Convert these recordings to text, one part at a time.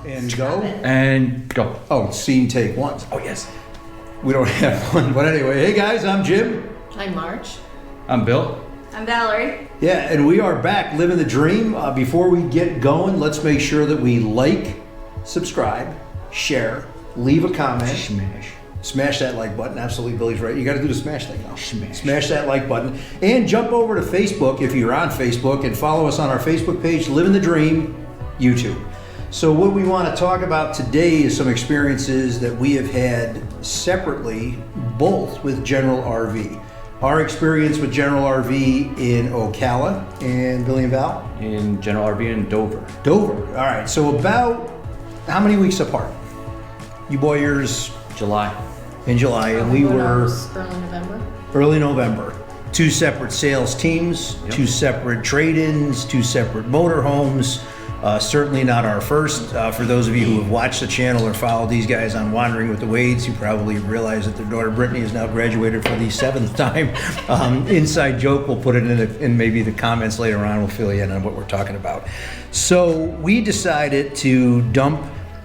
And go. And go. Oh, scene take one. Oh, yes. We don't have one, but anyway. Hey guys, I'm Jim. I'm March. I'm Bill. I'm Valerie. Yeah, and we are back living the dream. Before we get going, let's make sure that we like, subscribe, share, leave a comment. Smash that like button. Absolutely, Billy's right. You got to do the smash thing now. Smash that like button. And jump over to Facebook if you're on Facebook and follow us on our Facebook page, Living the Dream, YouTube. So what we want to talk about today is some experiences that we have had separately, both with General RV. Our experience with General RV in Ocala and Billy and Val? In General RV in Dover. Dover. All right. So about how many weeks apart? You boyers July. in July, and we were Early November. early November. Two separate sales teams, Yep. two separate trade-ins, two separate motorhomes. Certainly not our first. For those of you who have watched the channel or followed these guys on Wandering with the Wades, you probably realize that their daughter Brittany is now graduated for the 7th time. Inside joke, we'll put it in maybe the comments later on. We'll fill you in on what we're talking about. So we decided to dump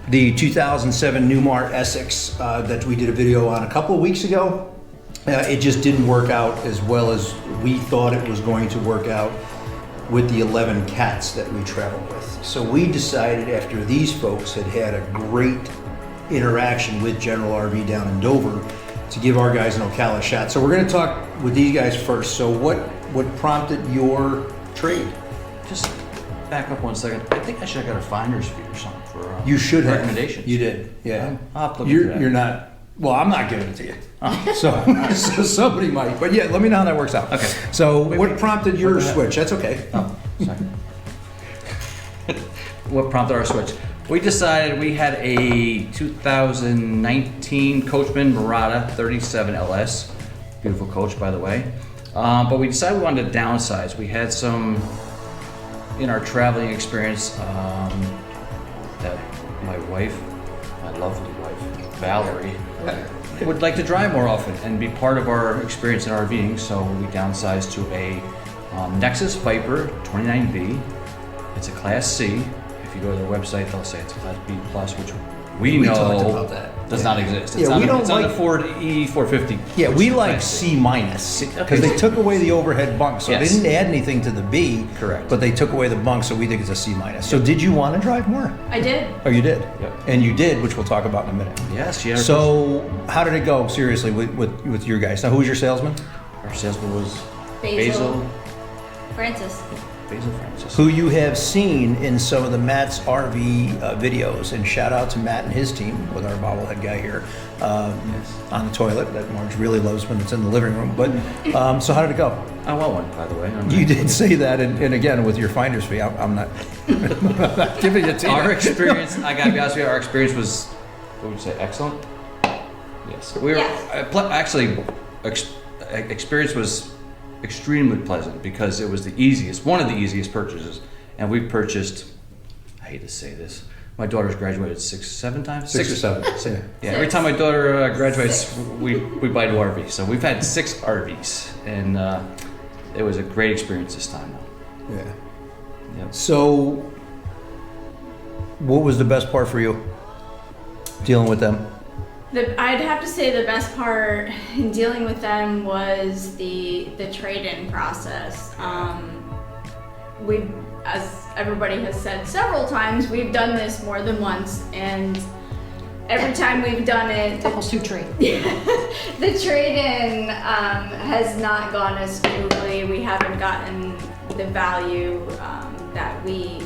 the 2007 Newmar Essex that we did a video on a couple of weeks ago. It just didn't work out as well as we thought it was going to work out with the 11 cats that we traveled with. So we decided after these folks had had a great interaction with General RV down in Dover to give our guys an Ocala shot. So we're going to talk with these guys first. So what prompted your trade? Just back up 1 second. I think I should have got a finder's fee or something for You should have. recommendations. You did, yeah. I'll have to look into that. You're not. Well, I'm not giving it to you. So somebody might. But yeah, let me know how that works out. Okay. So Wait, what prompted your what the heck? switch? That's okay. Oh, sorry. What prompted our switch? We decided we had a 2019 Coachman Murata 37 LS. Beautiful coach, by the way. But we decided we wanted to downsize. We had some in our traveling experience that my wife, my lovely wife, Valerie, would like to drive more often and be part of our experience in RVing. So we downsized to a Nexus Viper 29B. It's a Class C. If you go to their website, they'll say it's a Class B plus, which we We know talked about that. does not exist. It's Yeah, on we the, don't it's on the like- Ford E450. Yeah, which we is like Class C minus okay. because they took away the overhead bunk, so Yes. they didn't add anything to the B. Correct. But they took away the bunk, so we think it's a C minus. So did you want to drive more? I did. Oh, you did. Yep. And you did, which we'll talk about in a minute. Yes, yeah. So how did it go? Seriously, with your guys? Now, who was your salesman? Our salesman was Basil. Francis. Basil Francis. Who you have seen in some of the Matt's RV videos, and shout out to Matt and his team with our bobblehead guy here on the toilet that Marge really loves when it's in the living room. But so how did it go? I want one, by the way. You did say that, and again with your finder's fee, I'm not, I'm not giving it to you. Our experience, I gotta be honest with you, our experience was, what would you say, excellent? Yes. We were, Yes. Actually, experience was extremely pleasant because it was one of the easiest purchases. And we've purchased, I hate to say this, my daughter's graduated 7 times? Six or seven. Yeah, every time my daughter graduates, we buy a new RV. So we've had 6 RVs, and it was a great experience this time, though. Yeah. Yep. So, what was the best part for you dealing with them? I'd have to say the best part in dealing with them was the trade-in process. As everybody has said several times, we've done this more than once, and every time we've done it, Almost 2 trade. the trade-in has not gone as smoothly. We haven't gotten the value that we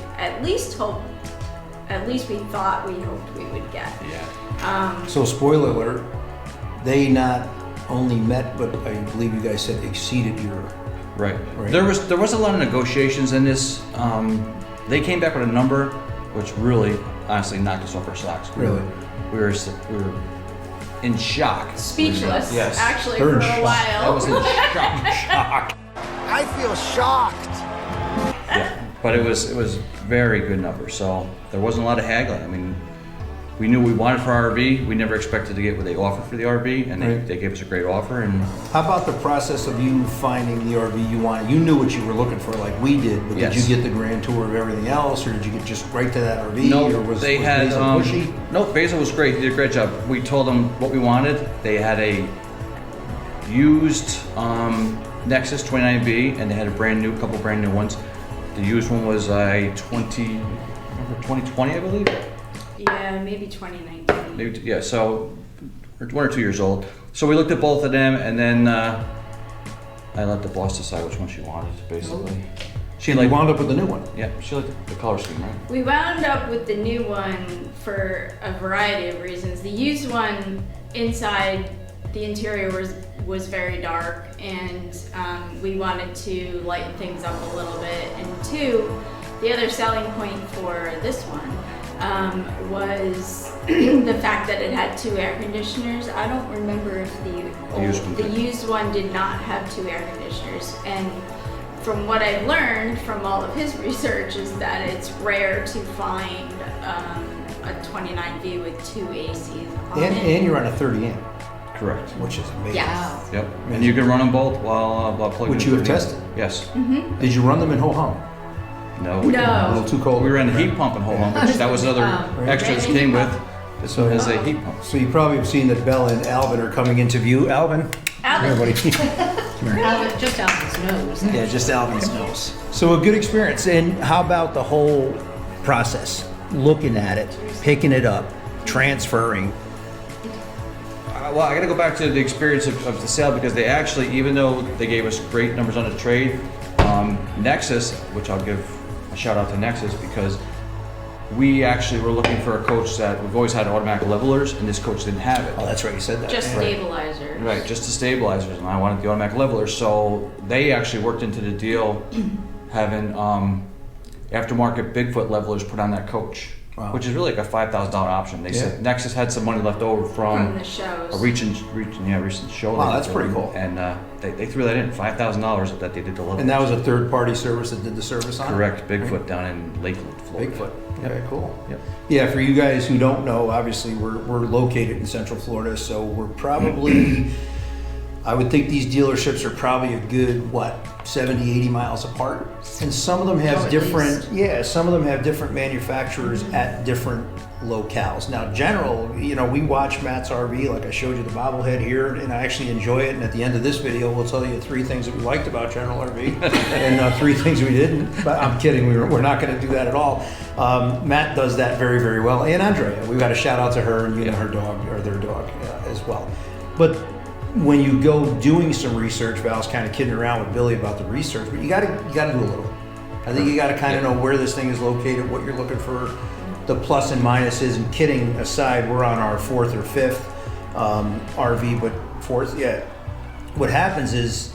we thought we hoped we would get. Yeah. So, spoiler alert, they not only met, but I believe you guys said exceeded your. Right. Right. There was a lot of negotiations in this. They came back with a number which really, honestly, knocked us off our socks. Really? We were in shock. Speechless, Yes. actually, They're for in a shock. while. I was in shock. I feel shocked. Yeah. But it was very good number. So there wasn't a lot of haggling. I mean, we knew we wanted for our RV. We never expected to get what they offered for the RV, and Right. they gave us a great offer. And How about the process of you finding the RV you wanted? You knew what you were looking for, like we did, but Yes. did you get the grand tour of everything else, or did you get just right to that RV? no, or was, they was had Basil pushy? no. Basil was great. He did a great job. We told them what we wanted. They had a used Nexus 29B, and they had a couple brand new ones. The used one was a 2020, I believe. Yeah, maybe 2019. Maybe, yeah, so we're 1 or 2 years old. So we looked at both of them, and then I let the boss decide which one she wanted, basically. She You liked, wound up with the new one. yeah, she liked the color scheme, right? We wound up with the new one for a variety of reasons. The used one inside, the interior was very dark, and we wanted to lighten things up a little bit. And two, the other selling point for this one was the fact that it had 2 air conditioners. I don't remember if the used one did not have 2 air conditioners. And from what I've learned from all of his research is that it's rare to find a 29V with 2 ACs on it. And you're on a 30 amp, Correct. which is amazing. Yes. Yep. And you can run them both while plugging Which in you have the- tested? Yes. Did you run them in ho hum? No. A little No. too cold. We ran a heat pump in whole home, which that was another extra this came with. This one has a heat pump. So you probably have seen that Bella and Alvin are coming into view. Alvin, Alvin. everybody. Alvin, just Alvin's nose. Yeah, just Alvin's nose. So a good experience. And how about the whole process? Looking at it, picking it up, transferring. Well, I got to go back to the experience of the sale because they actually, even though they gave us great numbers on the trade, Nexus, which I'll give a shout out to Nexus because we actually were looking for a coach that we've always had automatic levelers, and this coach didn't have it. Oh, that's right. You said that. Just Yeah. stabilizers. Right, just the stabilizers, and I wanted the automatic levelers. So they actually worked into the deal having aftermarket Bigfoot levelers put on that coach, Wow. which is really like a $5,000 option. They Yeah. said Nexus had some money left over From from the shows. a recent show. Wow, they that's did. pretty cool. And they threw that in, $5,000 that they did the level. And that was a third-party service that did the service on it? Correct, Bigfoot down in Lakeland, Florida. Bigfoot. Okay, cool. Yep. Yeah, for you guys who don't know, obviously we're located in Central Florida, so we're probably, I would think these dealerships are probably a good, 70, 80 miles apart? And some of them have at different, some of them have different manufacturers at different locales. Now, General, we watch Matt's RV, like I showed you the bobblehead here, and I actually enjoy it. And at the end of this video, we'll tell you 3 things that we liked about General RV and 3 things we didn't. But I'm kidding, we're not going to do that at all. Matt does that very, very well. And Andrea, we've got a shout out to her and her dog, or their dog as well. But when you go doing some research, Val's kind of kidding around with Billy about the research, but you got to do a little. I think you got to kind of know where this thing is located, what you're looking for, the plus and minuses. And kidding aside, we're on our 4th or 5th RV, but 4th, yeah. What happens is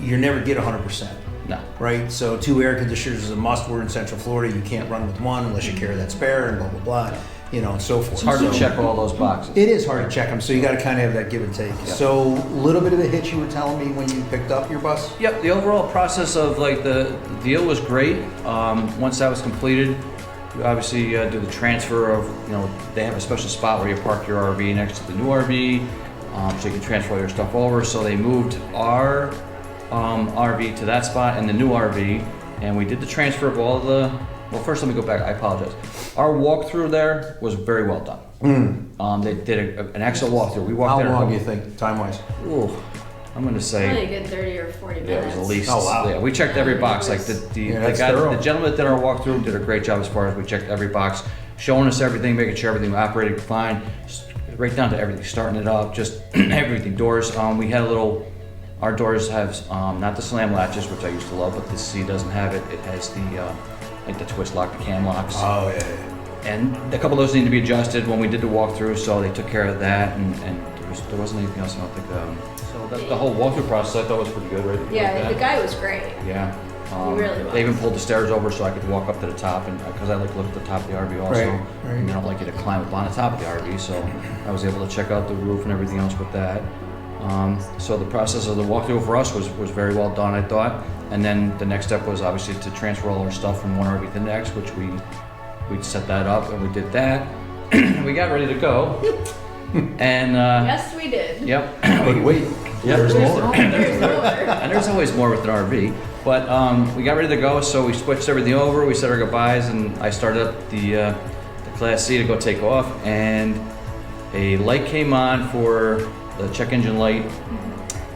you never get 100%. No. Right? So 2 air conditioners is a must. We're in Central Florida. You can't run with one unless you carry that spare and blah, blah, blah, and so forth. It's hard to So- check all those boxes. It is hard to check them, so you got to kind of have that give and take. So a little bit of the hitch you were telling me when you picked up your bus? Yep, the overall process of like the deal was great. Once that was completed, you obviously do the transfer of, they have a special spot where you park your RV next to the new RV, so you can transfer all your stuff over. So they moved our RV to that spot and the new RV, and we did the transfer of all the, well, first let me go back, I apologize. Our walkthrough there was very well done. They did an excellent walkthrough. We walked How there. long do you think, time-wise? Ooh, I'm gonna say. Probably a good 30 or 40 Yeah, it minutes. was at least. Oh, wow. Yeah, we checked every box. Like Yeah, the that's guy, thorough. the gentleman that did our walkthrough did a great job as far as we checked every box, showing us everything, making sure everything operated fine, right down to everything, starting it up, just everything. Doors. We had a little. Our doors have not the slam latches, which I used to love, but the C doesn't have it. It has the like the twist lock, the cam locks. Oh, yeah. And a couple of those need to be adjusted when we did the walkthrough, so they took care of that, and there wasn't anything else I don't think. So the whole walkthrough process I thought was pretty good, right? Yeah, Like the that. guy was great. Yeah. He really was. They even pulled the stairs over so I could walk up to the top, and because I like to look at the top of the RV also. Right, right. And I don't like you to climb up on the top of the RV, so I was able to check out the roof and everything else with that. So the process of the walkthrough for us was very well done, I thought. And then the next step was obviously to transfer all our stuff from one RV to the next, which we set that up and we did that. we got ready to go, and Yes, we did. yep. But wait, there's more. There's more. And there's always more with an RV. But we got ready to go, so we switched everything over. We said our goodbyes, and I started up the Class C to go take off. And a light came on for the check engine light,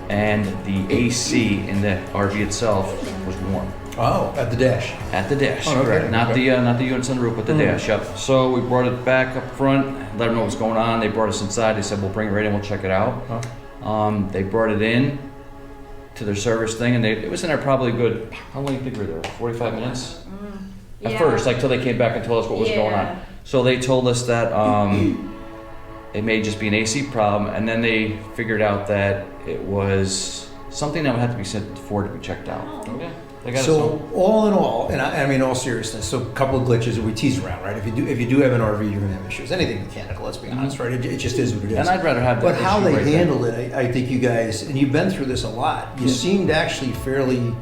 and the AC in the RV itself was warm Oh, at the dash. at the dash. Oh, okay. Correct. Not Okay. the units on the roof, but the dash. Yep. So we brought it back up front, let them know what's going on. They brought us inside. They said we'll bring it right in. We'll check it out. They brought it in to their service thing, and it was in there probably a good, how long do you think we were there? 45 minutes? At Yeah. first, like till they came back and told us what was going Yeah. on. So they told us that it may just be an AC problem, and then they figured out that it was something that would have to be sent forward to be checked out. Yeah, they got us So home. all in all, and I mean all seriousness, so a couple of glitches that we tease around, right? If you do have an RV, you're gonna have issues. Anything mechanical, let's be honest, right? It just is what it is. And I'd rather have that But how issue they right there. handled it, I think you guys, and you've been through this a lot. You seemed actually fairly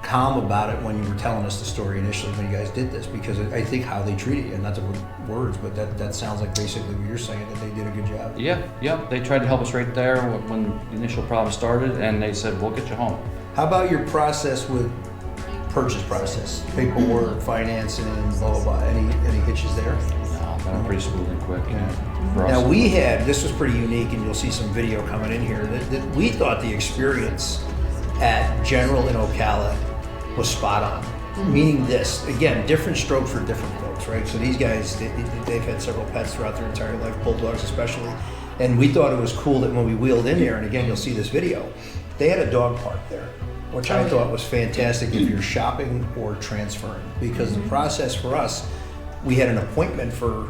calm about it when you were telling us the story initially when you guys did this, because I think how they treated you, and not to put words, but that sounds like basically what you're saying, that they did a good job. Yeah, they tried to help us right there when the initial problem started, and they said, we'll get you home. How about your process with purchase process, paperwork, financing, blah blah blah? Any hitches there? Got pretty smooth and quick. Yeah. For us. Now this was pretty unique, and you'll see some video coming in here. That we thought the experience at General in Ocala was spot on. Meaning this, again, different stroke for different folks, right? So these guys, they've had several pets throughout their entire life, bulldogs especially, and we thought it was cool that when we wheeled in there, and again, you'll see this video, they had a dog park there, which I thought was fantastic if you're shopping or transferring, because the process for us, we had an appointment for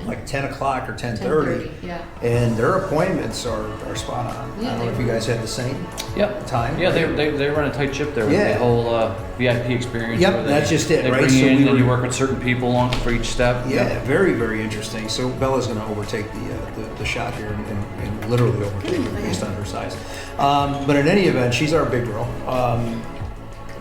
like 10 o'clock or 10:30, 10:30, yeah. and their appointments are spot on. I Yeah, don't know they if you guys had the same Yep. time. Yeah, they run a tight ship there with Yeah. the whole VIP experience. Yep, where they- that's just it, they right? bring So you in we and you were- work with certain people on for each step. Yeah, very, very interesting. So Bella's going to overtake the shot here and literally overtake it based on her size. But in any event, she's our big girl.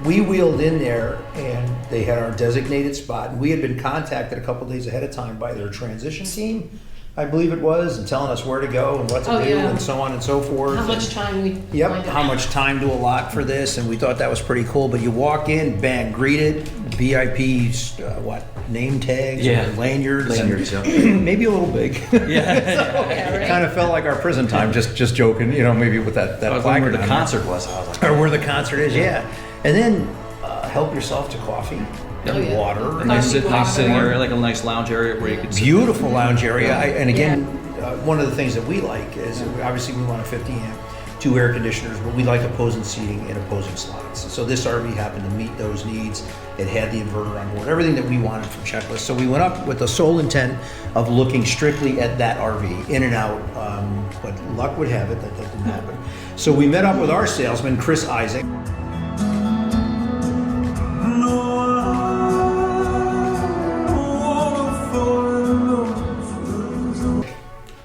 We wheeled in there and they had our designated spot. And we had been contacted a couple days ahead of time by their transition team, I believe it was, and telling us where to go and what to Oh, do yeah. and so on and so forth. How much time we. Yep, lined up. how much time to allot for this, and we thought that was pretty cool. But you walk in, bang, greeted, VIPs, name tags, Yeah. or lanyards, and Lanyards, yeah. maybe a little big. Yeah, right. Kind of felt like our prison time, just joking, maybe with that That was where placard the on there. concert was. I was like, or where the concert is, yeah. And then help yourself to coffee Oh, and yeah. water. a nice, Coffee, nice sitting water. area, like a nice lounge area where you could sit. Beautiful lounge area. And again, one of the things that we like is obviously we want a 50 amp, 2 air conditioners, but we like opposing seating and opposing slides. So this RV happened to meet those needs. It had the inverter on board, everything that we wanted from checklist. So we went up with the sole intent of looking strictly at that RV, in and out. But luck would have it that didn't happen. So we met up with our salesman, Chris Isaac.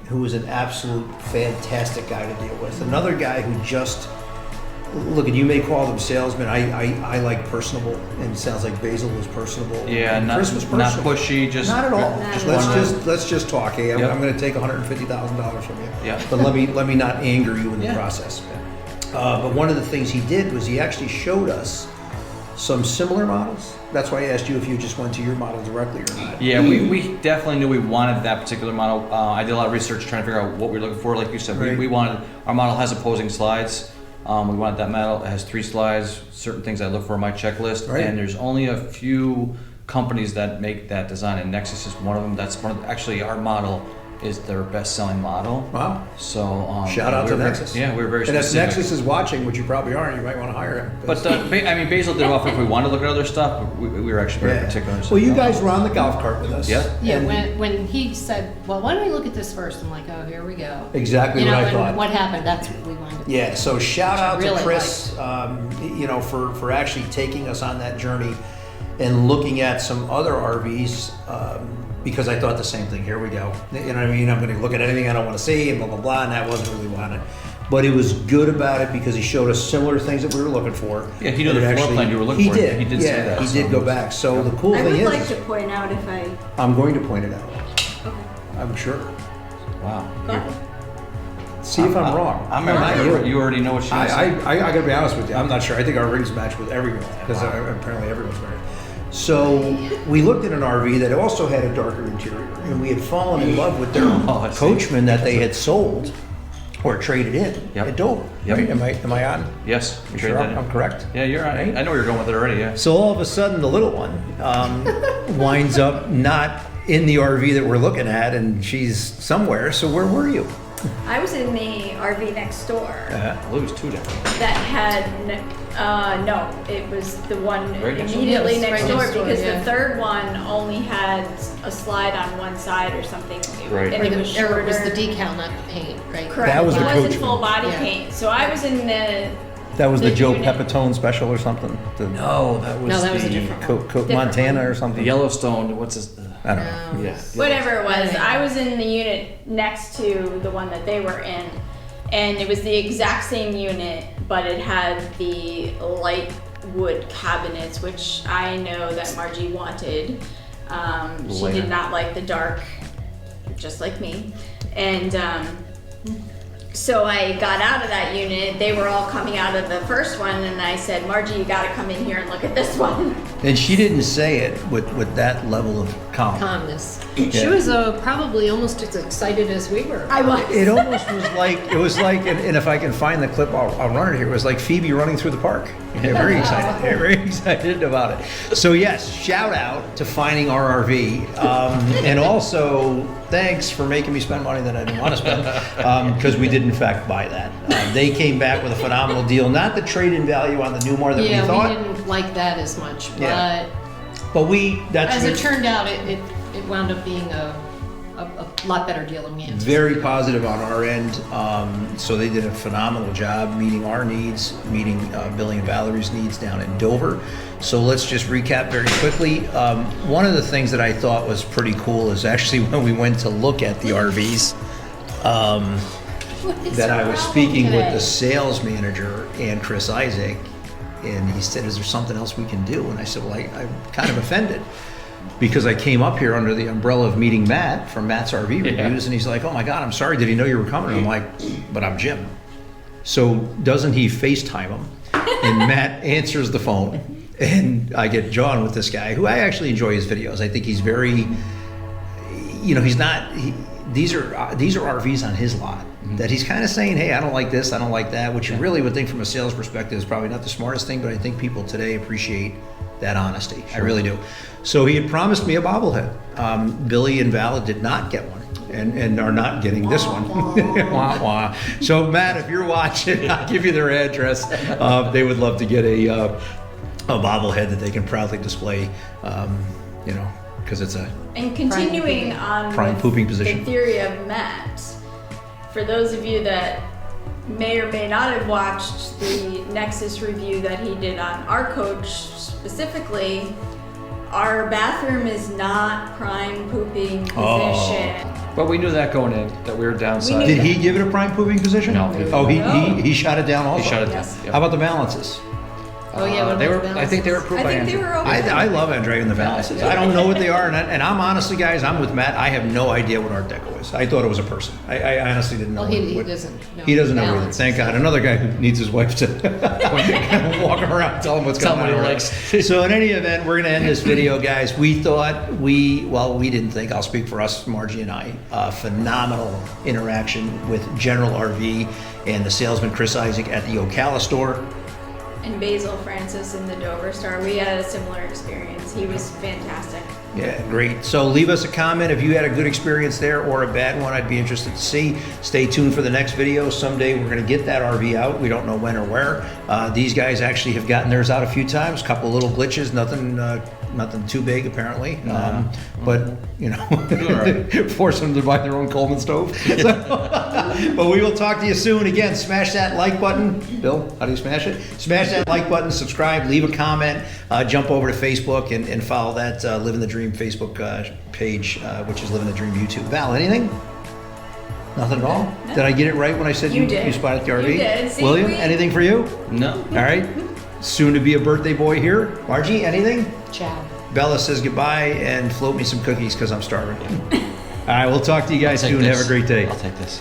Who was an absolute fantastic guy to deal with. Another guy who just, look, and you may call them salesmen. I like personable, and it sounds like Basil was personable. Yeah, and not, Chris was not personable. pushy, just Not at all. Not Just at all. let's just talk. Hey, Yep. I'm going to take $150,000 from you. Yeah. But let me not anger you in the Yeah. process. But one of the things he did was he actually showed us some similar models. That's why I asked you if you just went to your model directly or not. Yeah, we definitely knew we wanted that particular model. I did a lot of research trying to figure out what we were looking for. Like you said, Right. we wanted, our model has opposing slides. We wanted that model. It has 3 slides, certain things I look for on my checklist. Right. And there's only a few companies that make that design, and Nexus is one of them. That's one of actually our model is their best-selling model. Wow. So Shout out we to were very- Nexus. Yeah, we were very And if specific. Nexus is watching, which you probably aren't, you might want to hire him. But I mean, Basil did offer if we wanted to look at other stuff. But we were actually very Yeah. particular. Well, you guys were on the golf cart with us. Yeah. Yeah, And when he said, well, why don't we look at this first? I'm like, oh, here we go. Exactly You what know, I and thought. what happened, that's what we wanted. Yeah, so shout out Really to Chris, for actually taking us on that journey and looking at some other RVs, because I thought the same thing. Here we go. You know what I mean? I'm going to look at anything I don't want to see and blah, blah, blah, and that wasn't really wanted. but it was good about it because he showed us similar things that we were looking for. Yeah, he knew And the it floor plan you were looking he for. Did. He did say yeah, that, He so did it go was- back. So the cool I thing would is, like to point out if I, I'm going to point it out. okay, I'm sure. Wow. go ahead. See if I'm wrong. I'm No, not sure you already know what she was saying. I gotta be honest with you. I'm not sure. I think our rings match with every girl because apparently everyone's married. So we looked at an RV that also had a darker interior, and we had fallen in love with their Oh, I see. coachman that they had sold or traded in Yep. at Dover. Yep. Right? Am I on? Yes. You trade sure that in. I'm correct? Yeah, you're right. Right? I know where you're going with it already, yeah. So all of a sudden, the little one winds up not in the RV that we're looking at, and she's somewhere. So where were you? I was in the RV next door Well, it was 2 down. that had, no, it was the one Right next door? immediately Yeah, it was next right door next door, because yeah. the third one only had a slide on one side or something. Right. And Or it the, was or shorter. it was the decal, not the paint, right? Correct. That was it the wasn't coachman. full body Yeah. paint. So I was in the That was the The Joe unit. Pepitone special or something. No, that was No, that was a the different one. Different Montana one. or the something. Yellowstone. What's his? I don't know. No. Yeah. whatever it was. Yeah. I was in the unit next to the one that they were in, and it was the exact same unit, but it had the light wood cabinets, which I know that Margie wanted. She Lighter. did not like the dark, just like me, and so I got out of that unit. They were all coming out of the first one, and I said, Margie, you got to come in here and look at this one. And she didn't say it with that level of calm. Calmness. Yeah. She was probably almost as excited as we were. I was. It almost was like, and if I can find the clip, I'll run it here. It was like Phoebe running through the park. Yeah, very excited, very excited about it. So yes, shout out to finding our RV. And also, thanks for making me spend money that I didn't want to spend, because we did in fact buy that. They came back with a phenomenal deal, not the trade-in value on the Newmar that Yeah, we thought, we didn't like that as much, Yeah. but but that's as it turned out, it wound up being a lot better deal than we anticipated. very positive on our end. So they did a phenomenal job meeting our needs, meeting Billy and Valerie's needs down in Dover. So let's just recap very quickly. One of the things that I thought was pretty cool is actually when we went to look at the RVs, What is that our I was problem speaking with today? the sales manager and Chris Isaac, and he said, "Is there something else we can do?" And I said, "Well, I'm kind of offended because I came up here under the umbrella of meeting Matt from Matt's RV Reviews, and he's like, 'Oh my God, I'm sorry. Did he know you were coming?' And I'm like, 'But I'm Jim.' So doesn't he FaceTime him? And Matt answers the phone, and I get John with this guy who I actually enjoy his videos. I think he's very, he's not. These are RVs on his lot that he's kind of saying, hey, I don't like this, I don't like that, which you really would think from a sales perspective is probably not the smartest thing, but I think people today appreciate that honesty. I really do. So he had promised me a bobblehead. Billy and Val did not get one. And are not getting this one. Wah, wah. So Matt, if you're watching, I'll give you their address. They would love to get a bobblehead that they can proudly display, because it's a And continuing on Prime with pooping position. the theory of Matt, for those of you that may or may not have watched the Nexus review that he did on our coach specifically, our bathroom is not prime pooping position. But we knew that going in, that we were downside. We knew Did he give it a prime pooping position? No. Oh, No. he shot it down also. He shut it down. Yes. Yep. How about the balances? Oh, yeah, what They about were. the I think they were balances? approved I by think they Andrew. were okay. I love Andrea and the balances. I don't know what they are, and I'm honestly, guys, I'm with Matt. I have no idea what Art Deco is. I thought it was a person. I honestly didn't know. Well, he what- doesn't know. He doesn't know either. Balances. Thank God. Another guy who needs his wife to walk him around, tell him what's Tell going him on. what he likes. So in any event, we're going to end this video, guys. We thought we didn't think. I'll speak for us, Margie and I. Phenomenal interaction with General RV and the salesman Chris Isaac at the Ocala store. And Basil Francis in the Dover Star, we had a similar experience. He was fantastic. Yeah, great. So leave us a comment if you had a good experience there or a bad one. I'd be interested to see. Stay tuned for the next video. Someday we're going to get that RV out. We don't know when or where. These guys actually have gotten theirs out a few times. Couple little glitches. Nothing too big apparently. But force them to buy their own Coleman stove. But we will talk to you soon. Again, smash that like button. Bill, how do you smash it? Smash that like button, subscribe, leave a comment, jump over to Facebook and follow that Living the Dream Facebook page, which is Living the Dream YouTube. Val, anything? Nothing at all? Did I get it right when I said You you did. spotted the RV? You did. See, William, we- anything for you? No. All right. Soon to be a birthday boy here. Margie, anything? Ciao. Bella says goodbye and float me some cookies because I'm starving. All right, we'll talk to you guys Take soon. this. Have a great day. I'll take this.